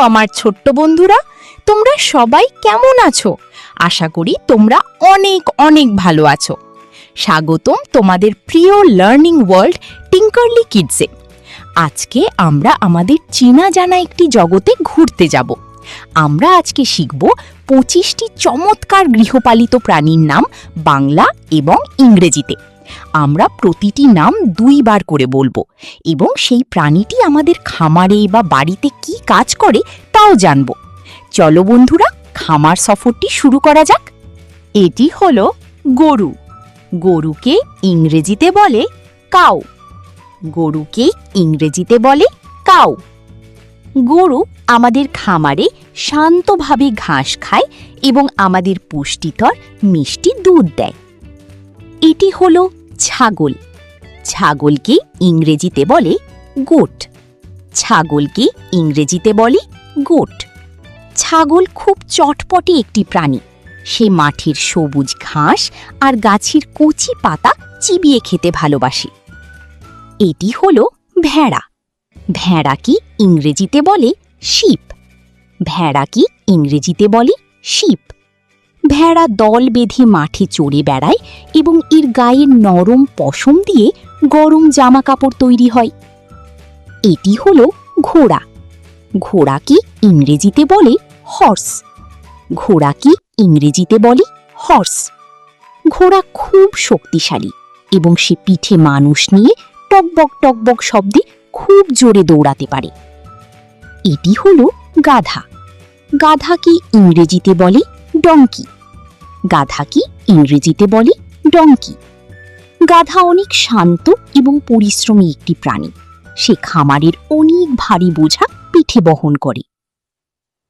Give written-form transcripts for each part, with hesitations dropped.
আমার ছোট্ট বন্ধুরা, তোমরা সবাই কেমন আছো? আশা করি তোমরা অনেক অনেক ভালো আছো। স্বাগতম তোমাদের প্রিয় লার্নিং ওয়ার্ল্ড টিঙ্কারলি কিডসে। আজকে আমরা আমাদের চেনা জানা একটি জগতে ঘুরতে যাব। আমরা আজকে শিখব 25টি চমৎকার গৃহপালিত প্রাণীর নাম বাংলা এবং ইংরেজিতে। আমরা প্রতিটি নাম 2 বার করে বলবো এবং সেই প্রাণীটি আমাদের খামারে বা বাড়িতে কি কাজ করে তাও জানব। চলো বন্ধুরা, খামার সফরটি শুরু করা যাক। এটি হলো গরু। গরুকে ইংরেজিতে বলে কাউ। গরুকে ইংরেজিতে বলে কাউ। গরু আমাদের খামারে শান্তভাবে ঘাস খায় এবং আমাদের পুষ্টিকর মিষ্টি দুধ দেয়। এটি হলো ছাগল। ছাগলকে ইংরেজিতে বলে গোট। ছাগলকে ইংরেজিতে বলে গোট। ছাগল খুব চটপটে একটি প্রাণী। সে মাঠের সবুজ ঘাস আর গাছের কচি পাতা চিবিয়ে খেতে ভালোবাসে। এটি হলো ভেড়া। ভেড়াকে ইংরেজিতে বলে শিপ। ভেড়াকে ইংরেজিতে বলে শিপ। ভেড়া দল বেঁধে মাঠে চড়ে বেড়ায় এবং এর গায়ের নরম পশম দিয়ে গরম জামা কাপড় তৈরি হয়। এটি হলো ঘোড়া। ঘোড়াকে ইংরেজিতে বলে হর্স। ঘোড়াকে ইংরেজিতে বলে হর্স। ঘোড়া খুব শক্তিশালী এবং সে পিঠে মানুষ নিয়ে টকবক টকবক শব্দে খুব জোরে দৌড়াতে পারে। এটি হলো গাধা। গাধাকে ইংরেজিতে বলে ডঙ্কি। গাধাকে ইংরেজিতে বলে ডঙ্কি। গাধা অনেক শান্ত এবং পরিশ্রমী একটি প্রাণী। সে খামারের অনেক ভারী বোঝা পিঠে বহন করে।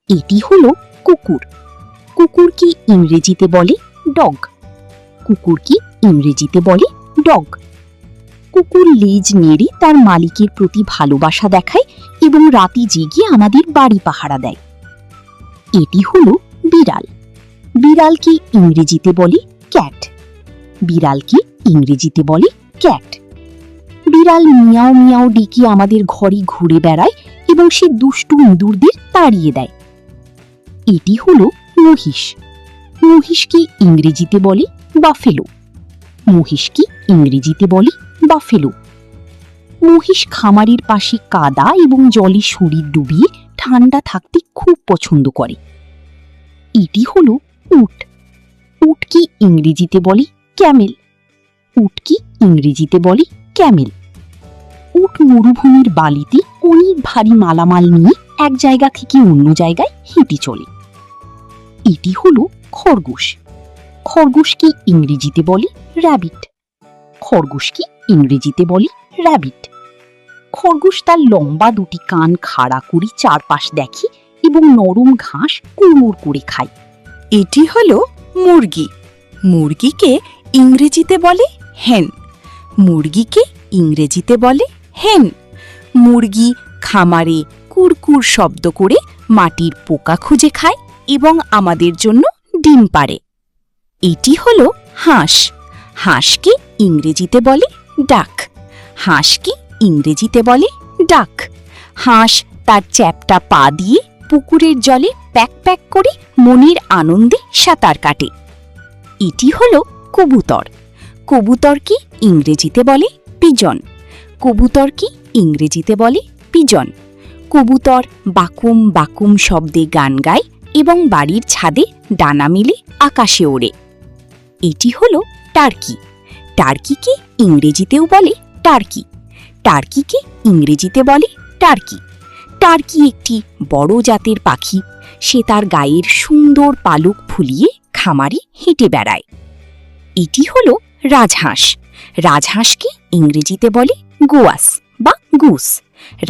এটি হলো কুকুর। কুকুরকে ইংরেজিতে বলে ডগ। কুকুরকে ইংরেজিতে বলে ডগ। কুকুর লেজ নেড়ে তার মালিকের প্রতি ভালোবাসা দেখায় এবং রাতে জেগে আমাদের বাড়ি পাহারা দেয়। এটি হলো বিড়াল। বিড়ালকে ইংরেজিতে বলে ক্যাট। বিড়ালকে ইংরেজিতে বলে ক্যাট। বিড়াল মিয়াও মিয়াও ডেকে আমাদের ঘরে ঘুরে বেড়ায় এবং সে দুষ্টু ইঁদুরদের তাড়িয়ে দেয়। এটি হলো মহিষ। মহিষকে ইংরেজিতে বলে বাফেলো। মহিষকে ইংরেজিতে বলে বাফেলো। মহিষ খামারের পাশে কাদা এবং জলে শরীর ডুবিয়ে ঠান্ডা থাকতে খুব পছন্দ করে। এটি হলো উট। উটকে ইংরেজিতে বলে ক্যামেল। উটকে ইংরেজিতে বলে ক্যামেল। উট মরুভূমির বালিতে অনেক ভারী মালামাল নিয়ে এক জায়গা থেকে অন্য জায়গায় হেঁটে চলে। এটি হলো খরগোশ। খরগোশকে ইংরেজিতে বলে র্যাবিট। খরগোশকে ইংরেজিতে বলে র্যাবিট। খরগোশ তার লম্বা 2টি কান খাড়া করে চারপাশ দেখে এবং নরম ঘাস কুড়মুড় করে খায়। এটি হলো মুরগি। মুরগিকে ইংরেজিতে বলে হেন। মুরগিকে ইংরেজিতে বলে হেন। মুরগি খামারে কুড়কুড় শব্দ করে মাটির পোকা খুঁজে খায় এবং আমাদের জন্য ডিম পাড়ে। এটি হলো হাঁস। হাঁসকে ইংরেজিতে বলে ডাক। হাঁসকে ইংরেজিতে বলে ডাক। হাঁস তার চ্যাপ্টা পা দিয়ে পুকুরের জলে প্যাক প্যাক করে মনের আনন্দে সাঁতার কাটে। এটি হলো কবুতর। কবুতরকে ইংরেজিতে বলে পিজন। কবুতরকে ইংরেজিতে বলে পিজন। কবুতর বাকুম বাকুম শব্দে গান গায় এবং বাড়ির ছাদে ডানা মেলে আকাশে ওড়ে। এটি হলো টার্কি। টার্কিকে ইংরেজিতেও বলে টার্কি। টার্কিকে ইংরেজিতে বলে টার্কি। টার্কি একটি বড় জাতের পাখি। সে তার গায়ের সুন্দর পালক ফুলিয়ে খামারে হেঁটে বেড়ায়। এটি হলো রাজহাঁস। রাজহাঁসকে ইংরেজিতে বলে গোয়াস বা গুস।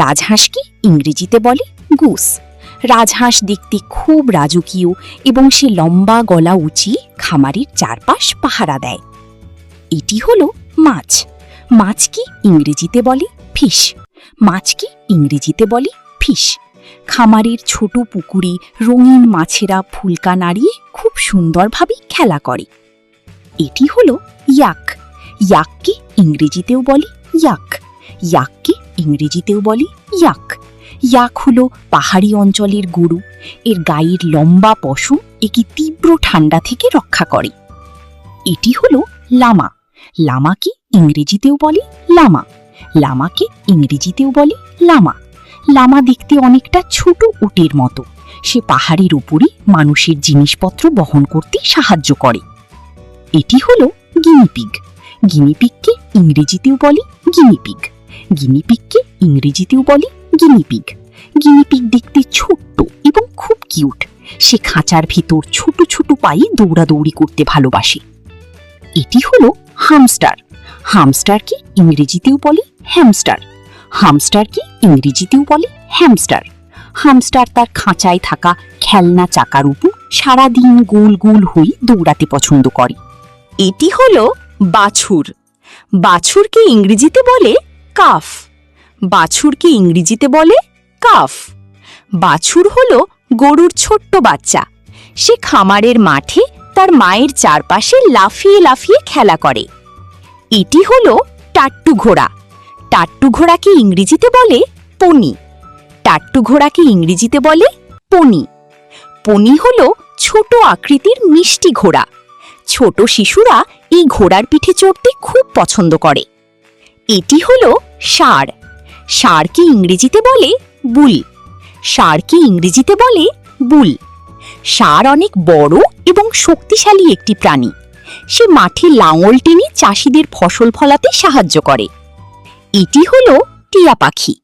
রাজহাঁসকে ইংরেজিতে বলে গুস। রাজহাঁস দেখতে খুব রাজকীয় এবং সে লম্বা গলা উঁচিয়ে খামারের চারপাশ পাহারা দেয়। এটি হলো মাছ। মাছকে ইংরেজিতে বলে ফিশ। মাছকে ইংরেজিতে বলে ফিশ। খামারের ছোট পুকুরে রঙিন মাছেরা ফুলকা নাড়িয়ে খুব সুন্দরভাবে খেলা করে। এটি হলো ইয়াক। ইয়াককে ইংরেজিতেও বলে ইয়াক। ইয়াককে ইংরেজিতেও বলে ইয়াক। ইয়াক হলো পাহাড়ি অঞ্চলের গরু। এর গায়ের লম্বা পশম একে তীব্র ঠান্ডা থেকে রক্ষা করে। এটি হলো লামা। লামাকে ইংরেজিতেও বলে লামা। লামাকে ইংরেজিতেও বলে লামা। লামা দেখতে অনেকটা ছোট উটের মতো। সে পাহাড়ের উপরে মানুষের জিনিসপত্র বহন করতে সাহায্য করে। এটি হলো গিনিপিগ। গিনিপিগকে ইংরেজিতেও বলে গিনিপিগ। গিনিপিগকে ইংরেজিতেও বলে গিনিপিগ। গিনিপিগ দেখতে ছোট্ট এবং খুব কিউট। সে খাঁচার ভিতর ছোট ছোট পায়ে দৌড়াদৌড়ি করতে ভালোবাসে। এটি হলো হামস্টার। হামস্টারকে ইংরেজিতেও বলে হ্যামস্টার। হামস্টারকে ইংরেজিতেও বলে হ্যামস্টার। হামস্টার তার খাঁচায় থাকা খেলনা চাকার উপর সারাদিন গোল গোল হয়ে দৌড়াতে পছন্দ করে। এটি হলো বাছুর। বাছুরকে ইংরেজিতে বলে কাফ। বাছুরকে ইংরেজিতে বলে কাফ। বাছুর হলো গরুর ছোট্ট বাচ্চা। সে খামারের মাঠে তার মায়ের চারপাশে লাফিয়ে লাফিয়ে খেলা করে। এটি হলো টাট্টু ঘোড়া। টাট্টু ঘোড়াকে ইংরেজিতে বলে পনি। টাট্টু ঘোড়াকে ইংরেজিতে বলে পনি। পনি হলো ছোট আকৃতির মিষ্টি ঘোড়া। ছোট শিশুরা এই ঘোড়ার পিঠে চড়তে খুব পছন্দ করে। এটি হলো ষাঁড়। ষাঁড়কে ইংরেজিতে বলে বুল। ষাঁড়কে ইংরেজিতে বলে বুল। ষাঁড় অনেক বড় এবং শক্তিশালী একটি প্রাণী। সে মাঠে লাঙল টেনে চাষিদের ফসল ফলাতে সাহায্য করে। এটি হলো টিয়া পাখি।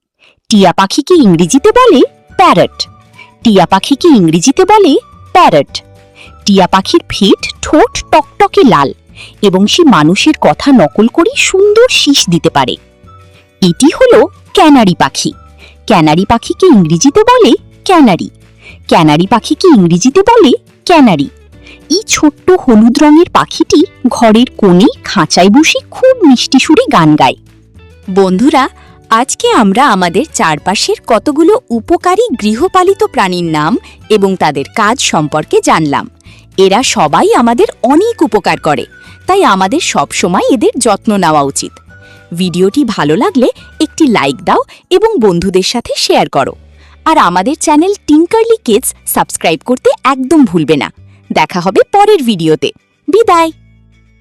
টিয়া পাখিকে ইংরেজিতে বলে প্যারট। টিয়া পাখিকে ইংরেজিতে বলে প্যারট। টিয়া পাখির ঠোঁট টকটকে লাল এবং সে মানুষের কথা নকল করে সুন্দর শীষ দিতে পারে। এটি হলো ক্যানারি পাখি। ক্যানারি পাখিকে ইংরেজিতে বলে ক্যানারি। ক্যানারি পাখিকে ইংরেজিতে বলে ক্যানারি। এই ছোট্ট হলুদ রঙের পাখিটি ঘরের কোণে খাঁচায় বসে খুব মিষ্টি সুরে গান গায়। বন্ধুরা, আজকে আমরা আমাদের চারপাশের কতগুলো উপকারী গৃহপালিত প্রাণীর নাম এবং তাদের কাজ সম্পর্কে জানলাম। এরা সবাই আমাদের অনেক উপকার করে, তাই আমাদের সবসময় এদের যত্ন নেওয়া উচিত। ভিডিওটি ভালো লাগলে একটি লাইক দাও এবং বন্ধুদের সাথে শেয়ার করো। আর আমাদের চ্যানেল টিঙ্কারলি কিডস সাবস্ক্রাইব করতে একদম ভুলবে না। দেখা হবে পরের ভিডিওতে। বিদায়।